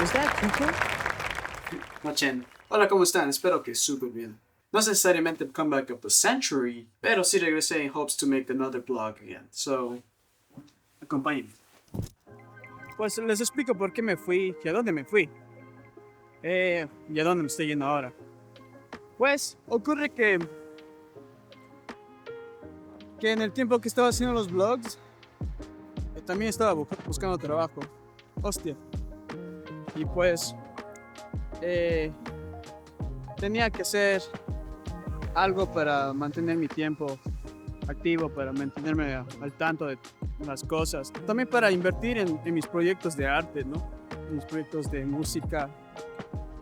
Was that Kiko? Machen. Hola, ¿cómo están? Espero que súper bien. No es necesariamente comeback of the century, pero sí regresé in hopes to make another vlog again. So, acompáñenme. Pues les explico por qué me fui y a dónde me fui. Y a dónde me estoy yendo ahora. Pues, ocurre que en el tiempo que estaba haciendo los vlogs, también estaba buscando trabajo. Hostia. Y pues, tenía que hacer algo para mantener mi tiempo activo, para mantenerme al tanto de las cosas. También para invertir en mis proyectos de arte, ¿no? En mis proyectos de música.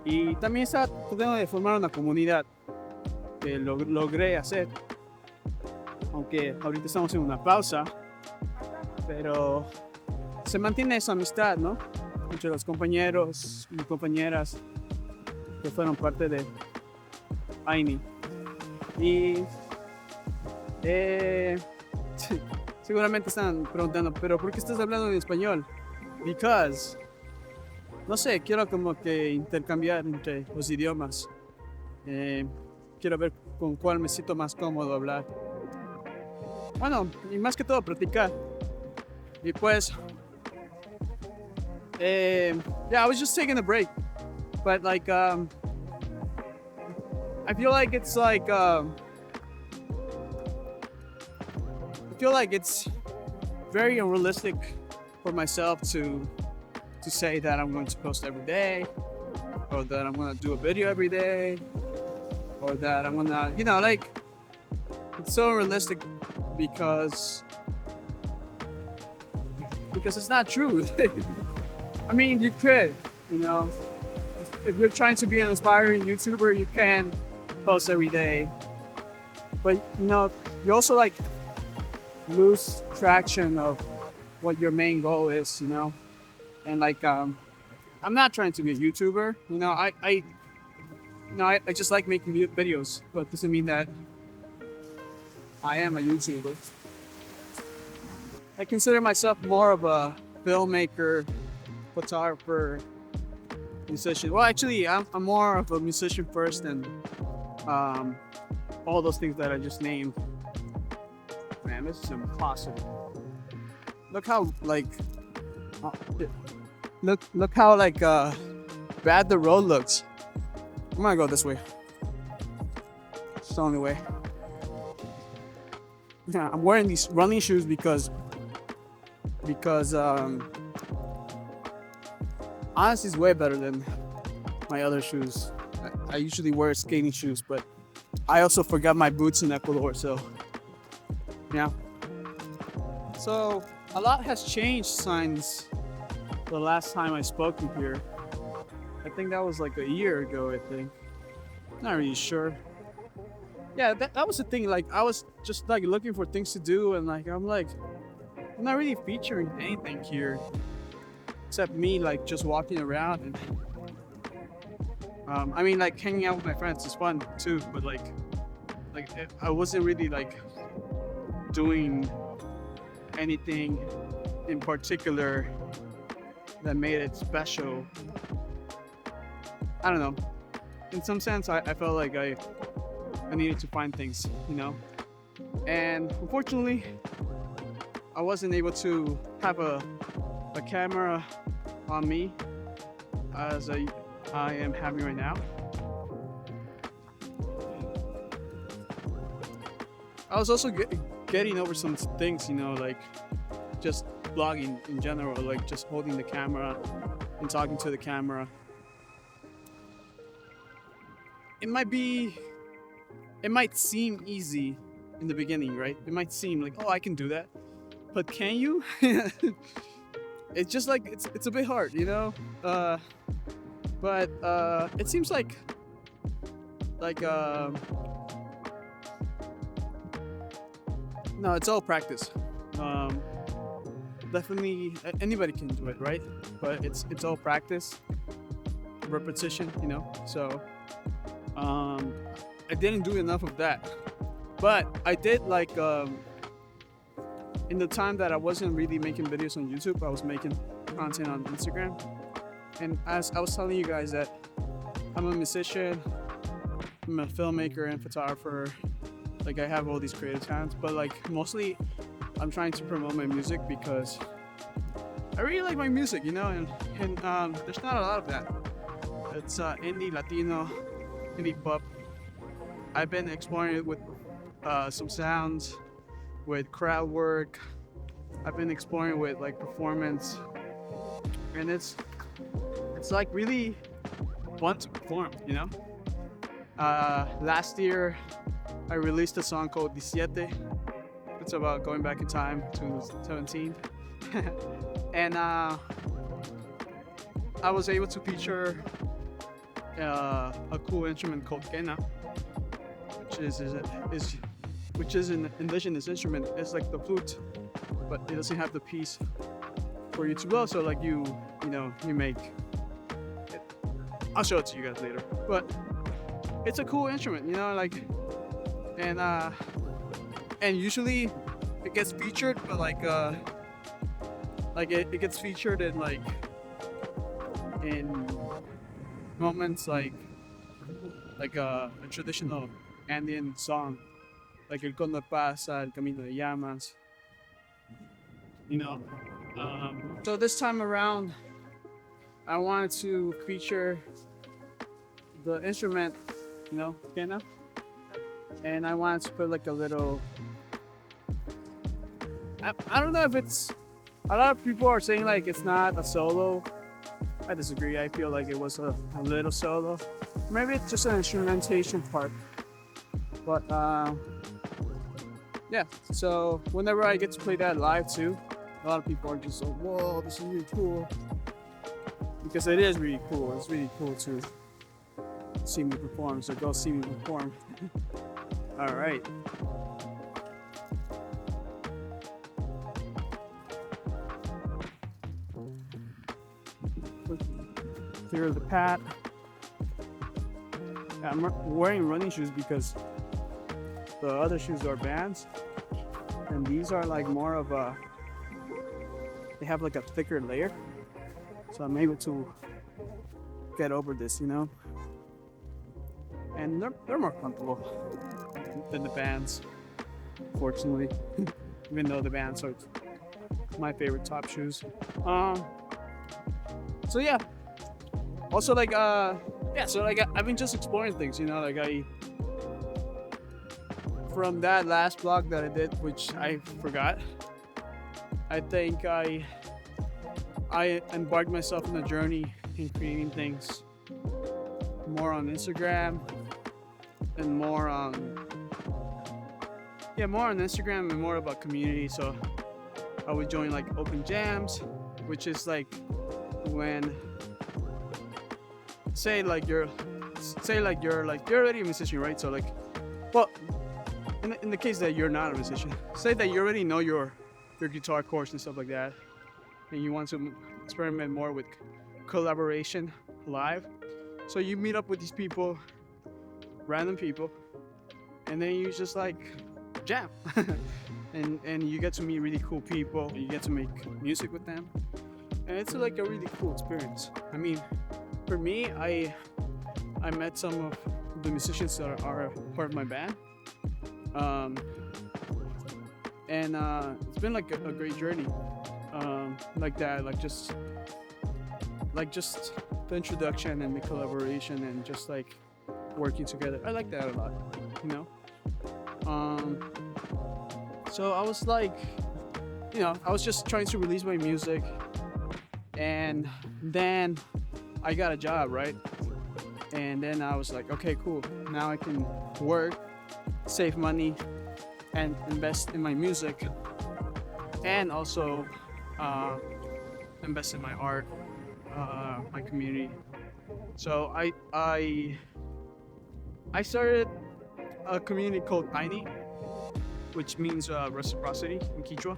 Y también estaba tratando de formar una comunidad que logré hacer. Aunque ahorita estamos en una pausa, pero se mantiene esa amistad, ¿no? Entre los compañeros y compañeras que fueron parte de AINI. Y seguramente están preguntando, pero ¿por qué estás hablando en español? Because, no sé, quiero como que intercambiar entre los idiomas. Quiero ver con cuál me siento más cómodo hablar. Bueno, y más que todo practicar. Y pues, yeah, I was just taking a break, but like, I feel like it's like, I feel like it's very unrealistic for myself to say that I'm going to post every day, or that I'm gonna do a video every day, or that I'm gonna, you know, like, it's so unrealistic because it's not true. I mean, you could, you know, if you're trying to be an aspiring YouTuber, you can post every day, but you know, you also like lose traction of what your main goal is, you know. And like, I'm not trying to be a YouTuber, you know. I just like making videos, but doesn't mean that I am a YouTuber. I consider myself more of a filmmaker, photographer, musician. Well, actually, I'm more of a musician first, and all those things that I just named. Man, this is impossible. Look how like, look how like bad the road looks. I'm gonna go this way. It's the only way. Yeah, I'm wearing these running shoes because honestly, it's way better than my other shoes. I usually wear skating shoes, but I also forgot my boots in Ecuador, so yeah. So a lot has changed since the last time I spoke in here. I think that was like a year ago, I think. Not really sure. Yeah, that was the thing. Like, I was just like looking for things to do, and like I'm not really featuring anything here except me like just walking around, and I mean, like hanging out with my friends is fun too, but like I wasn't really like doing anything in particular that made it special. I don't know. In some sense, I felt like I needed to find things, you know. And unfortunately, I wasn't able to have a camera on me as I am having right now. I was also getting over some things, you know, like just vlogging in general, like just holding the camera and talking to the camera. It might seem easy in the beginning, right? It might seem like, oh, I can do that. But can you? It's just like, it's a bit hard, you know? But it seems like no, it's all practice. Definitely anybody can do it, right? But it's all practice, repetition, you know? So I didn't do enough of that. But I did like in the time that I wasn't really making videos on YouTube, I was making content on Instagram. And as I was telling you guys that I'm a musician, I'm a filmmaker and photographer. Like I have all these creative talents, but like mostly I'm trying to promote my music because I really like my music, and there's not a lot of that. It's indie, Latino, indie pop. I've been exploring it with some sounds, with crowd work. I've been exploring with like performance, and it's like really fun to perform. Last year, I released a song called 17. It's about going back in time to 17. And I was able to feature a cool instrument called quena, which is an indigenous instrument. It's like the flute, but it doesn't have the piece for you to blow. So like you make it. I'll show it to you guys later. But it's a cool instrument, and usually it gets featured, but it gets featured in moments like a traditional Andean song, like El Condor Pasa, El Camino de Llamas. So this time around, I wanted to feature the instrument, quena, and I wanted to put like a little. I don't know if it's. A lot of people are saying like it's not a solo. I disagree. I feel like it was a little solo. Maybe it's just an instrumentation part. But yeah. So whenever I get to play that live too, a lot of people are just like, "Whoa, this is really cool." Because it is really cool. It's really cool to see me perform. So go see me perform. All right. Clear the pad. I'm wearing running shoes because the other shoes are Vans, and these are like more of a. They have like a thicker layer, so I'm able to get over this, and they're more comfortable than the Vans, fortunately. Even though the Vans are my favorite top shoes. So yeah. Also I've been just exploring things, from that last vlog that I did, which I forgot. I think I embarked myself on a journey in creating things more on Instagram and more on Instagram and more about community. So I would join like open jams, which is like when you're already a musician, right? So like, well, in the case that you're not a musician, say that you already know your guitar chords and stuff like that, and you want to experiment more with collaboration live. So you meet up with these people, random people, and then you just like jam, and you get to meet really cool people. You get to make music with them, and it's like a really cool experience. I mean, for me, I met some of the musicians that are part of my band, and it's been like a great journey, like that, like just the introduction and the collaboration and just like working together. I like that a lot, So I was like, I was just trying to release my music, and then I got a job, right? And then I was like, okay, cool. Now I can work, save money, and invest in my music, and also invest in my art, my community. So I started a community called Tiny, which means reciprocity in Quechua,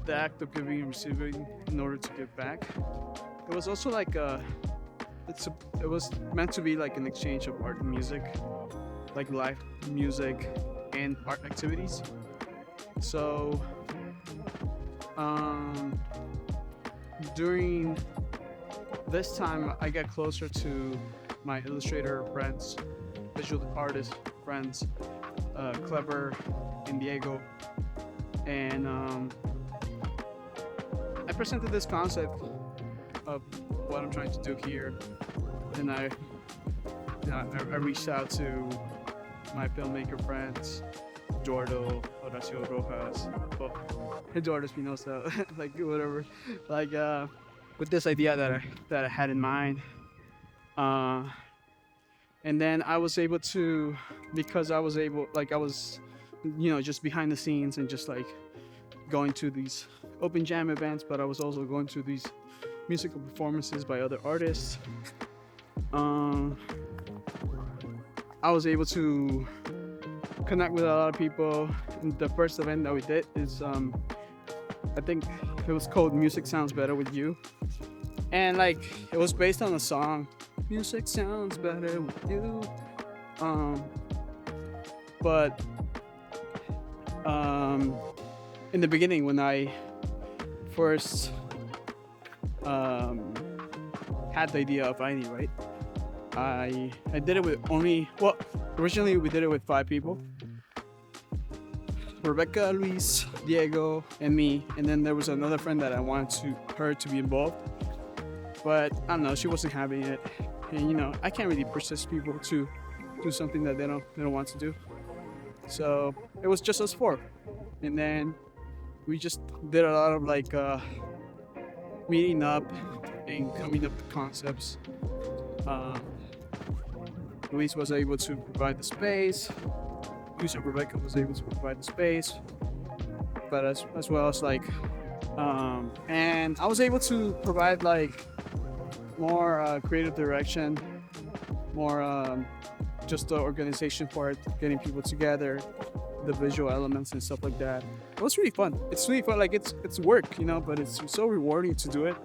the act of giving and receiving in order to give back. It was also like it was meant to be like an exchange of art and music, like live music and art activities. So during this time I get closer to my illustrator friends, visual artist friends, Clever and Diego, and I presented this concept of what I'm trying to do here, and I reached out to my filmmaker friends, Jordo, Horacio Rojas, Eduardo Espinosa, like whatever, like with this idea that I had in mind, and then I was able to, because I was able, like I was, just behind the scenes and just like going to these open jam events, but I was also going to these musical performances by other artists. I was able to connect with a lot of people. And the first event that we did is I think it was called Music Sounds Better With You, and like it was based on a song, Music Sounds Better With You, but in the beginning when I first had the idea of Aini, right? I did it with originally we did it with 5 people. Rebecca, Luis, Diego, and me, and then there was another friend that I wanted her to be involved, but I don't know, she wasn't having it, and I can't really persist people to do something that they don't want to do. So it was just us 4, and then we just did a lot of like meeting up and coming up with concepts. Luis was able to provide the space. Luis and Rebecca was able to provide the space, but as well as like, and I was able to provide like more creative direction, more just the organization part, getting people together, the visual elements and stuff like that. It was really fun. It's really fun. Like it's work, but it's so rewarding to do it.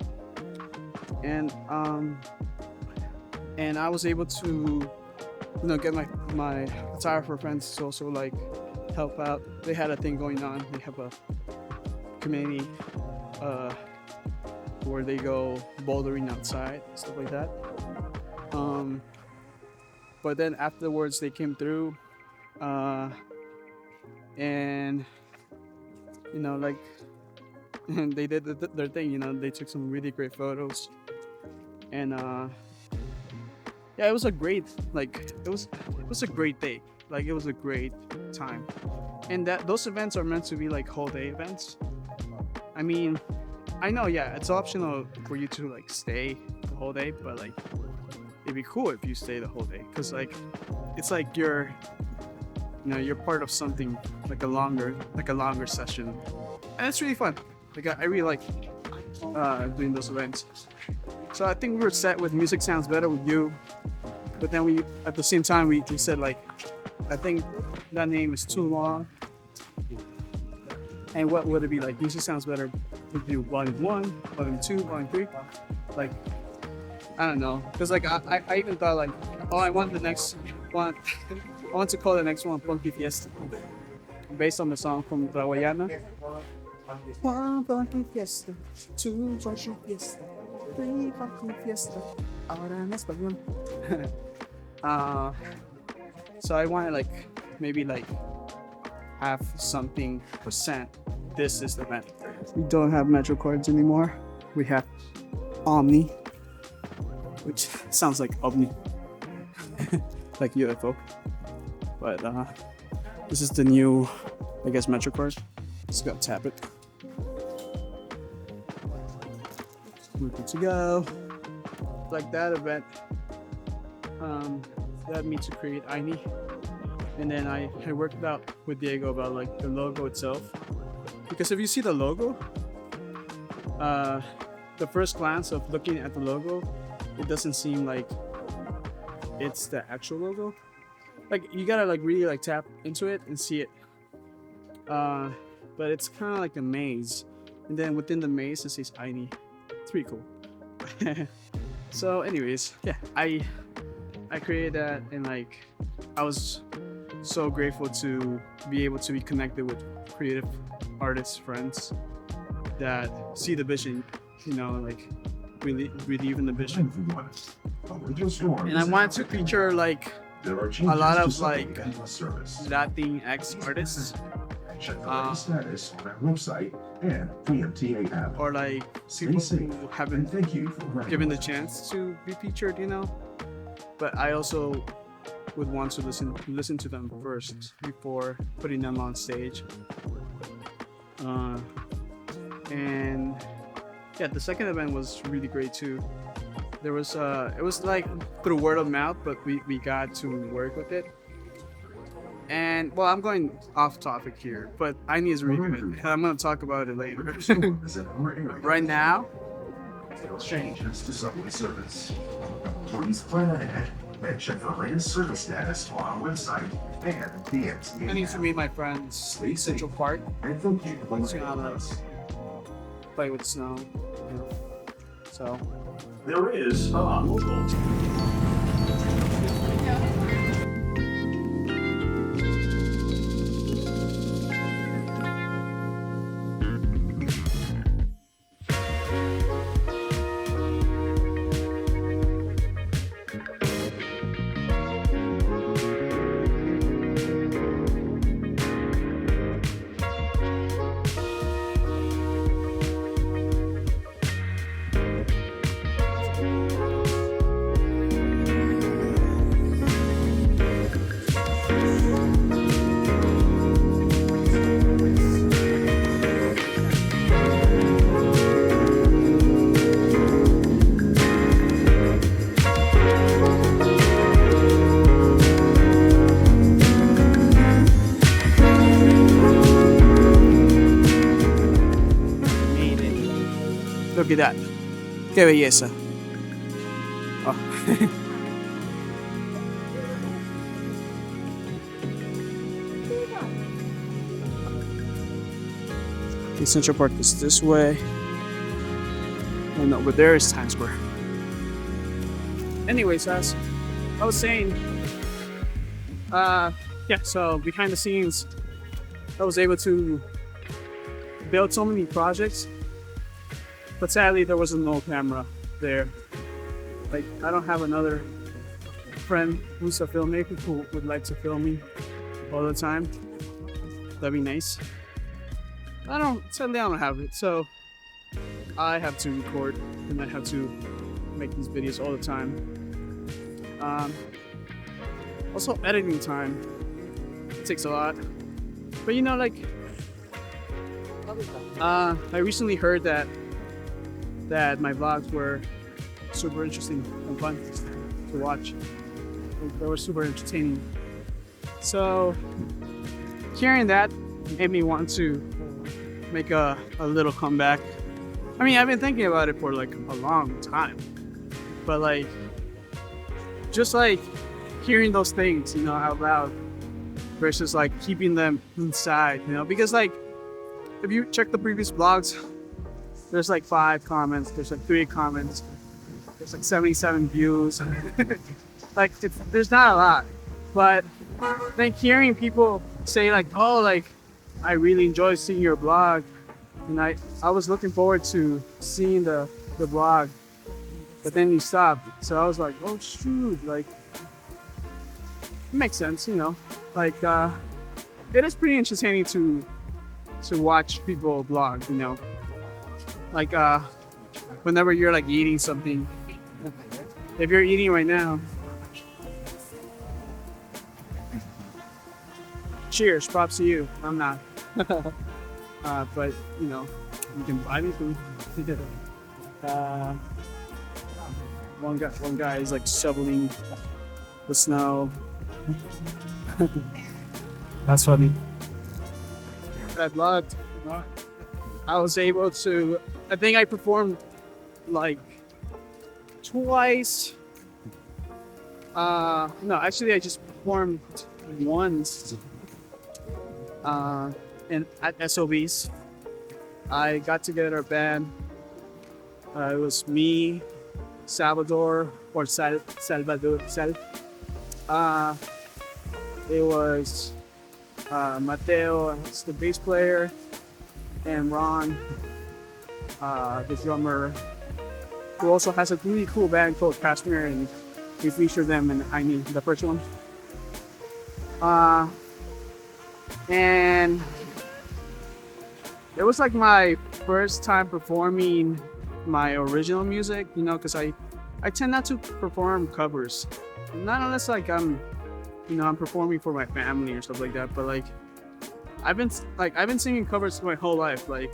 And I was able to, get my photographer friends to also like help out. They had a thing going on. They have a community where they go bouldering outside, stuff like that. But then afterwards they came through, and like and they did their thing. They took some really great photos, and yeah, it was a great, like it was a great day. Like it was a great time, and those events are meant to be like whole day events. I mean, I know, yeah, it's optional for you to like stay the whole day, but like it'd be cool if you stay the whole day, because like it's like you're part of something like a longer session, and it's really fun. Like I really like doing those events. So I think we were set with Music Sounds Better With You, but then we at the same time we said like, I think that name is too long, and what would it be like? Music Sounds Better With You Volume 1, Volume 2, Volume 3, like I don't know, because like I even thought like, I want the next one I want to call the next one Funky Fiesta, based on the song from Rawayana. One funky fiesta, two funky fiesta, three funky fiesta, ahora en español. So I want to like maybe like have something percent. This is the event. We don't have Metro cards anymore. We have Omni, which sounds like Omni, like UFO. But this is the new, I guess, Metro card. Just gotta tap it. We're good to go. Like that event led me to create Aini, and then I worked out with Diego about like the logo itself, because if you see the logo, the first glance of looking at the logo, it doesn't seem like it's the actual logo. Like you gotta like really like tap into it and see it, but it's kind of like a maze, and then within the maze it says Aini. It's pretty cool. So anyways, yeah, I created that, and like I was so grateful to be able to be connected with creative artists friends that see the vision, like relieving the vision. And I And wanted to feature like a a lot of like Latin Latinx artists, Check the latest status on our website and the MTA app. or like Stay people safe, who and haven't thank you for riding given the with us. chance to be featured, you know. But I also would want to listen to them first before putting them on stage. And yeah, the second event was really great too. There was it was like through word of mouth, but we got to work with it. And well, I'm going off topic here, but I need is really good. I'm gonna talk about it later. Is in our area. Right now, Changes to subway service. Please plan ahead and check the latest service status on our website and the MTA I need to app. meet my friends Stay safe. Central Park, And thank you for See riding how with that- us. play with snow. You know. So There is a local. made it. Look at that. Qué belleza. Oh. Okay, Central Park is this way. And over there is Times Square. Anyways, as I was saying, yeah, so behind the scenes, I was able to build so many projects, but sadly there wasn't no camera there. Like, I don't have another friend who's a filmmaker who would like to film me all the time. That'd be nice. Sadly I don't have it, so I have to record and I have to make these videos all the time. Also editing time, it takes a lot. But you know, like, I recently heard that my vlogs were super interesting and fun to watch. They were super entertaining. So hearing that made me want to make a little comeback. I mean, I've been thinking about it for like a long time, but like, just like hearing those things, you know, out loud versus like keeping them inside, you know, because like, if you check the previous vlogs, there's like 5 comments, there's like 3 comments, there's like 77 views. Like, there's not a lot, but like hearing people say like, oh, like, I really enjoy seeing your vlog, and I was looking forward to seeing the vlog, but then you stopped. So I was like, oh shoot, like, it makes sense, you know, like, it is pretty entertaining to watch people vlog, you know, like, whenever you're like eating something, if you're eating right now, cheers, props to you. I'm not. But you know, you can buy me food. One guy is like shoveling the snow. That's funny. That vlog, I was able to, I think I performed like twice. No, actually I just performed once. And at SOBs, I got together a band. It was me, Salvador, or Salvador. It was Mateo, it's the bass player, and Ron, the drummer. who also has a really cool band called Kashmir, and we featured them in I mean the first one. Uh, and it was like my first time performing my original music, you know, because I tend not to perform covers, not unless like I'm performing for my family or stuff like that. But like I've been singing covers my whole life. Like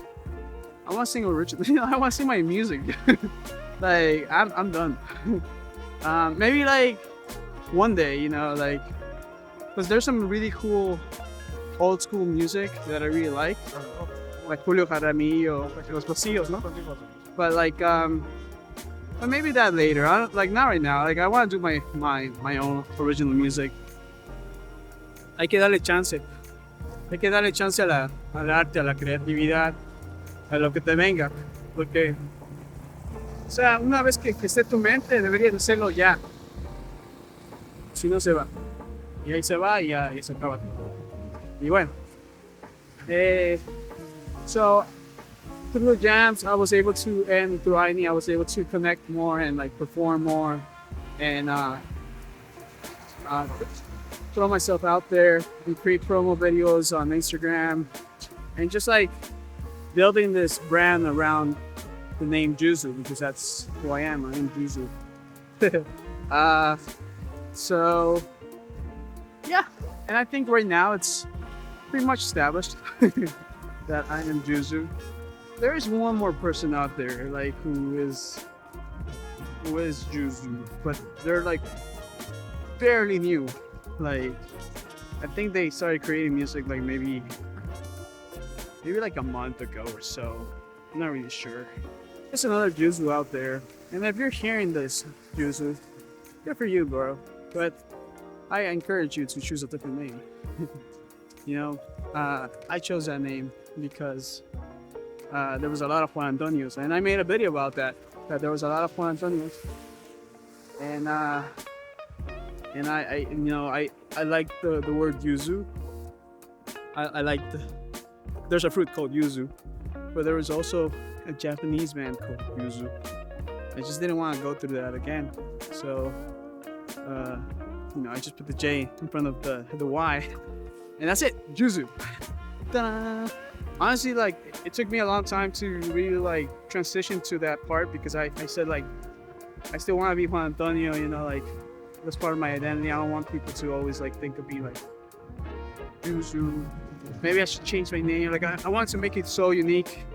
I want to sing original. I want to sing my music. Like I'm done. Maybe like one day, you know, like because there's some really cool old school music that I really like Julio Jaramillo, Los Pasillos, no? But like but maybe that later. I don't, like not right now. Like I want to do my own original music. Hay que darle chance. Hay que darle chance al arte, a la creatividad, a lo que te venga. Porque, o sea, una vez que esté tu mente, deberías hacerlo ya. Si no se va. Y ahí se va y ya y se acaba todo. Y bueno. So, through the jams, I was able to, and through INE, I was able to connect more and like perform more and throw myself out there and create promo videos on Instagram and just like building this brand around the name Juzu because that's who I am. I am Juzu. So yeah, and I think right now it's pretty much established that I am Juzu. There is one more person out there like who is Juzu, but they're like fairly new. Like I think they started creating music like maybe like a month ago or so. I'm not really sure. There's another Juzu out there, and if you're hearing this, Juzu, good for you, bro. But I encourage you to choose a different name. You know, I chose that name because there was a lot of Juan Antonios, and I made a video about that. That there was a lot of Juan Antonios, and I you know I like the word yuzu. I like there's a fruit called yuzu, but there was also a Japanese band called yuzu. I just didn't want to go through that again, so you know I just put the J in front of the Y, and that's it, Juzu. Ta-da! Honestly, like it took me a long time to really like transition to that part because I said like I still want to be Juan Antonio, you know, like that's part of my identity. I don't want people to always like think of me like Juzu. Maybe I should change my name. Like I want to make it so unique,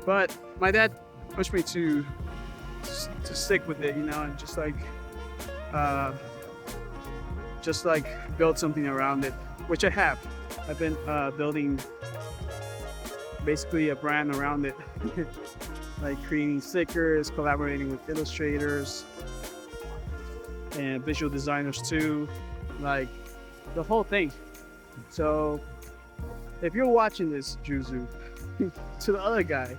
but my dad pushed me to stick with it, you know, and just like build something around it, which I have. I've been building basically a brand around it, like creating stickers, collaborating with illustrators and visual designers too, like the whole thing. So if you're watching this, Juzu, to the other guy,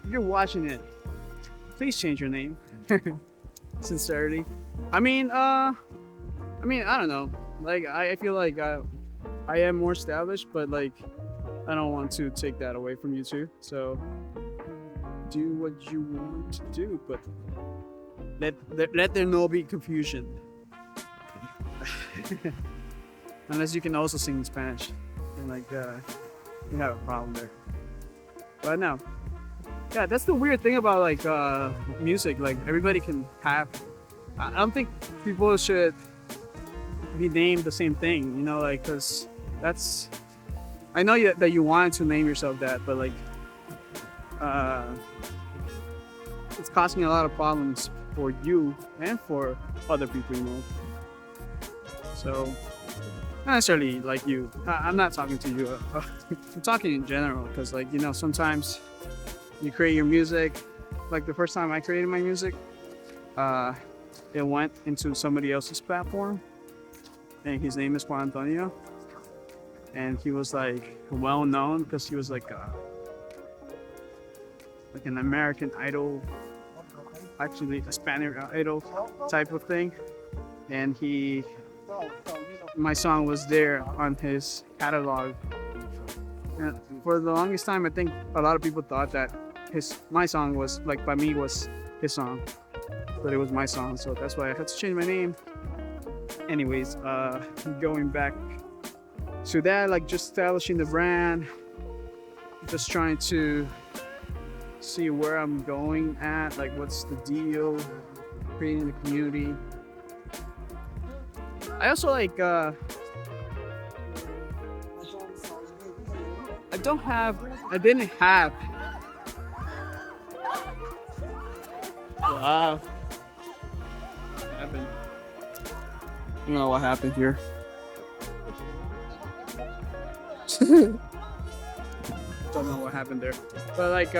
if you're watching it, please change your name. Sincerity. I mean, I don't know. Like, I feel like I am more established, but like, I don't want to take that away from you too. So, do what you want to do, but let there no be confusion. Unless you can also sing in Spanish, and like, you have a problem there. But no. Yeah, that's the weird thing about like music. Like everybody can have. I don't think people should be named the same thing. You know, like because that's. I know that you wanted to name yourself that, but like, it's causing a lot of problems for you and for other people. You know. So, not necessarily like you. I'm not talking to you. I'm talking in general because, like, you know, sometimes you create your music. Like the first time I created my music, it went into somebody else's platform, and his name is Juan Antonio, and he was like well known because he was like an American Idol, actually a Spanish Idol type of thing, and my song was there on his catalog. And for the longest time, I think a lot of people thought that my song was like, by me, was his song. but it was my song, so that's why I had to change my name. Anyways, going back to that, like just establishing the brand, just trying to see where I'm going at, like what's the deal, creating the community. I also like I didn't have wow. What happened? I don't know what happened here. Don't know what happened there. But like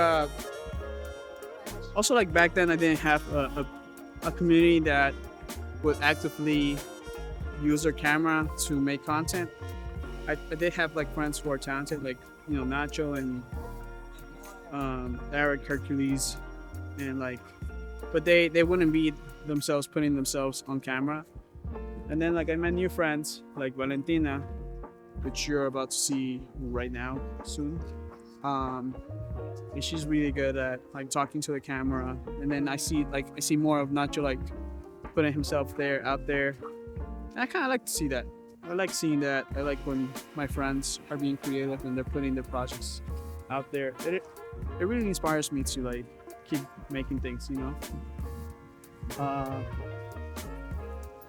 also like back then I didn't have a community that would actively use their camera to make content. I did have like friends who are talented, like Nacho and Eric Hercules, and like, but they wouldn't be themselves putting themselves on camera. And then like I met new friends like Valentina, which you're about to see right now soon. And she's really good at like talking to the camera. And then I see more of Nacho like putting himself out there. And I kind of like to see that. I like seeing that. I like when my friends are being creative and they're putting their projects out there. It really inspires me to like keep making things,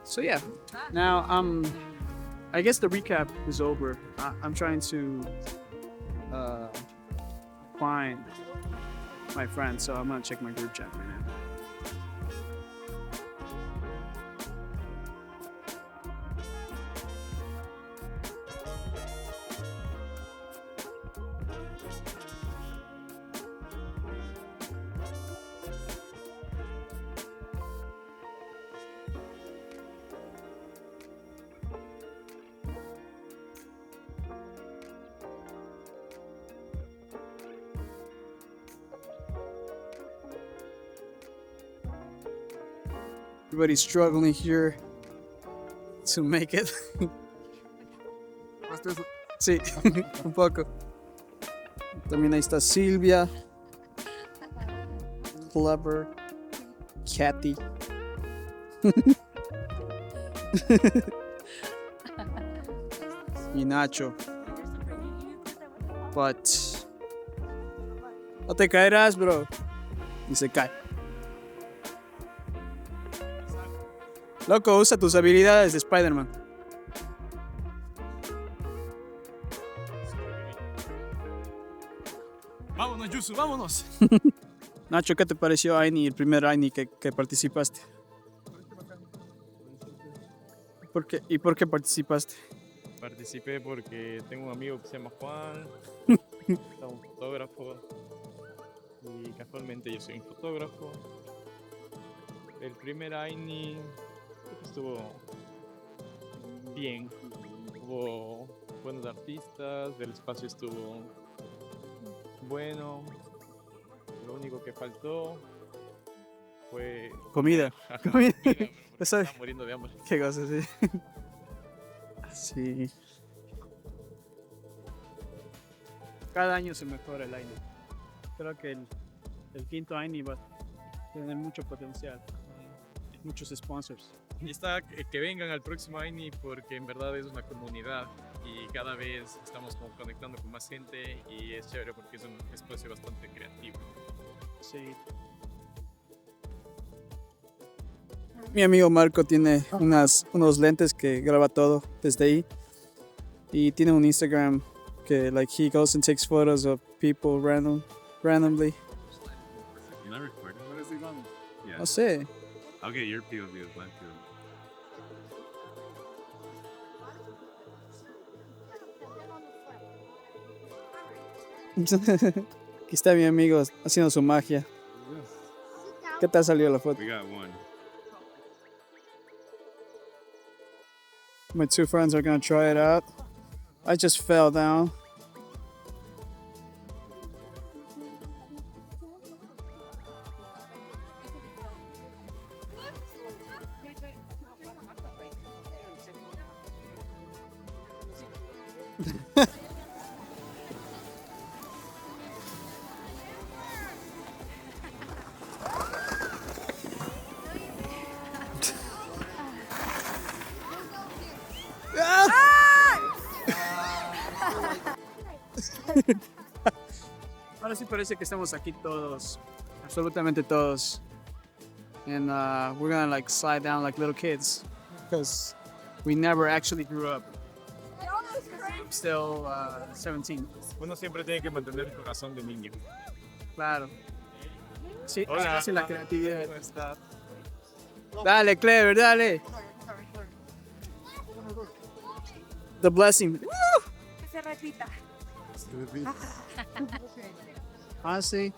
So yeah, now I guess the recap is over. I'm trying to find my friends, so I'm gonna check my group chat right now. Everybody's struggling here to make it. Sí, un poco. También ahí está Silvia, Clever, Kathy. Y Nacho. But no te caerás, bro. Y se cae. Loco, usa tus habilidades de Spider-Man. Vámonos, Yusu, vámonos. Nacho, ¿qué te pareció Aini, el primer Aini que participaste? ¿Y por qué participaste? Participé porque tengo un amigo que se llama Juan, es un fotógrafo, y casualmente yo soy un fotógrafo. El primer AINI estuvo bien, hubo buenos artistas, el espacio estuvo bueno, lo único que faltó fue Comida. comida, pero porque Eso- estaba muriendo de hambre. Qué cosa, sí. Sí. Cada año se mejora el Aini. Creo que el quinto Aini va a tener mucho potencial. Muchos sponsors. Y está que vengan al próximo AINI porque en verdad es una comunidad y cada vez estamos como conectando con más gente y es chévere porque es un espacio bastante creativo. Sí. Mi amigo Marco tiene unos lentes que graba todo desde ahí. Y tiene un Instagram que like he goes and takes photos of people randomly. You're not recording? What is he on? Yeah. No sé. I'll get your POV of my POV. Aquí está mi amigo haciendo su magia. ¿Qué tal salió la foto? We got one. My two friends are gonna try it out. I just fell down. Ahora sí parece que estamos aquí todos, absolutamente todos. And we're gonna like slide down like little kids because we never actually grew up. I'm still 17. Uno siempre tiene que mantener el corazón de niño. Claro. Sí, Hola. así la creatividad. Dale, Clever, dale. The blessing. Que se repita. Ah, sí.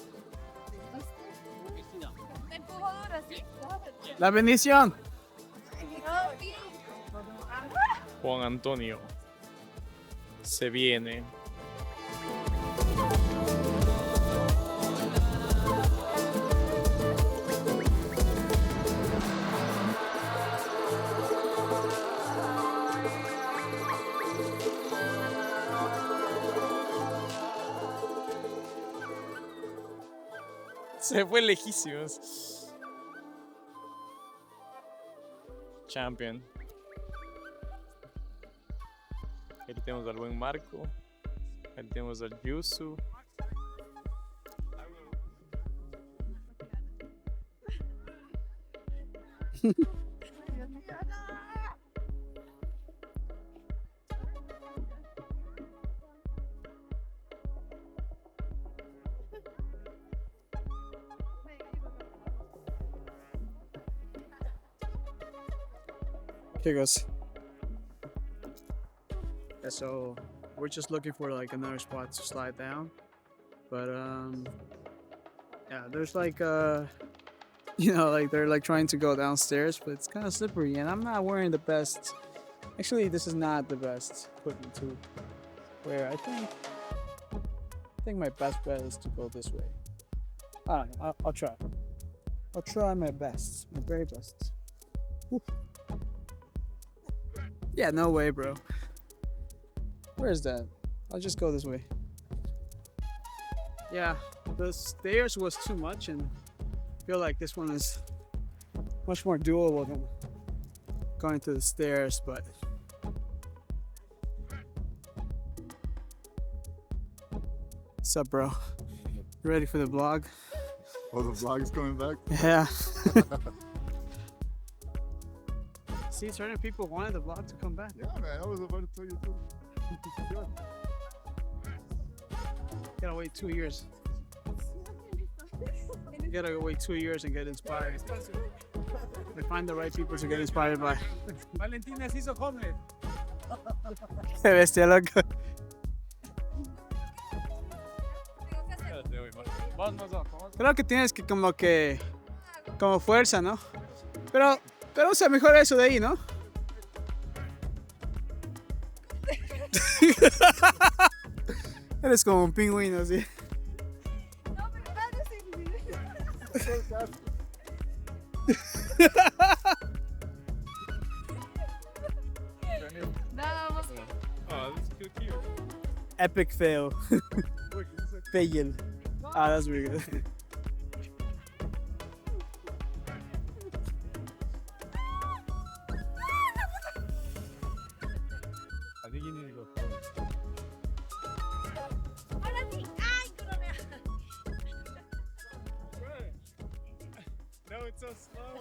Me empujo duro, sí. La bendición. Juan Antonio. Se viene. Se fue lejísimos. Champion. Aquí tenemos al buen Marco. Aquí tenemos al Yusu. Here goes. Yeah, so we're just looking for like another spot to slide down, but yeah, there's like you know, like they're like trying to go downstairs, but it's kind of slippery, and I'm not wearing the best. Actually, this is not the best equipment to wear. I think my best bet is to go this way. I'll try. I'll try my best, my very best. Whew. Yeah, no way, bro. Where is that? I'll just go this way. Yeah, the stairs was too much, and I feel like this one is much more doable than going to the stairs, but what's up, bro? You ready for the vlog? Oh, the vlog is coming back? Yeah. See, certain people wanted the vlog to come back. Yeah, man, I was about to tell you too. Gotta wait 2 years. You gotta wait 2 years and get inspired. They find the right people to get inspired by. Valentina se hizo homeless. Qué bestia, loco. Creo que tienes que como fuerza, ¿no? Pero usa mejor eso de ahí, ¿no? Eres como un pingüino, sí. No, pero padre, no, vamos. Oh, this is too cute. Epic fail. Fail. Ah, that's really good. I think you need to go Ahora sí. Ay, coroné. No, it's so slow.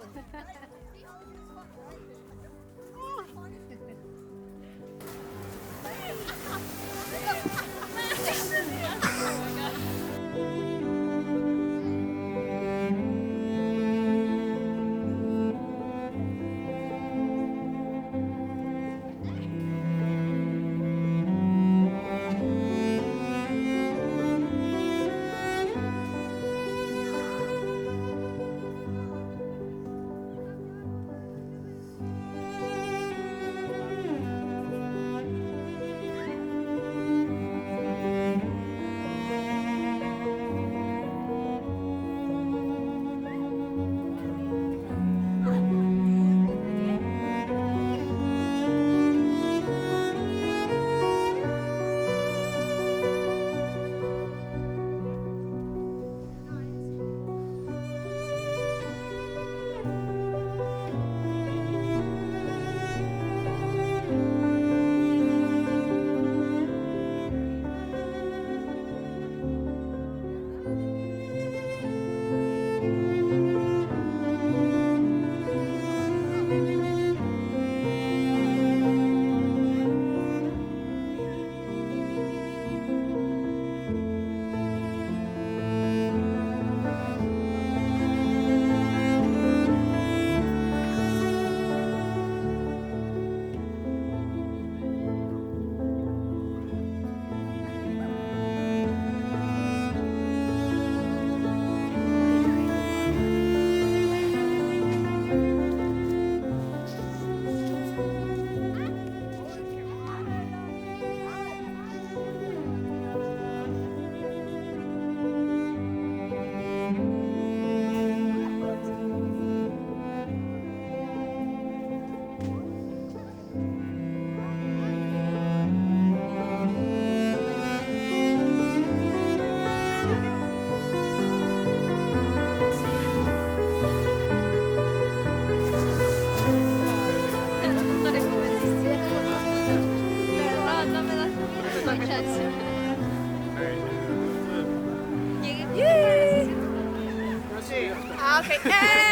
Ok.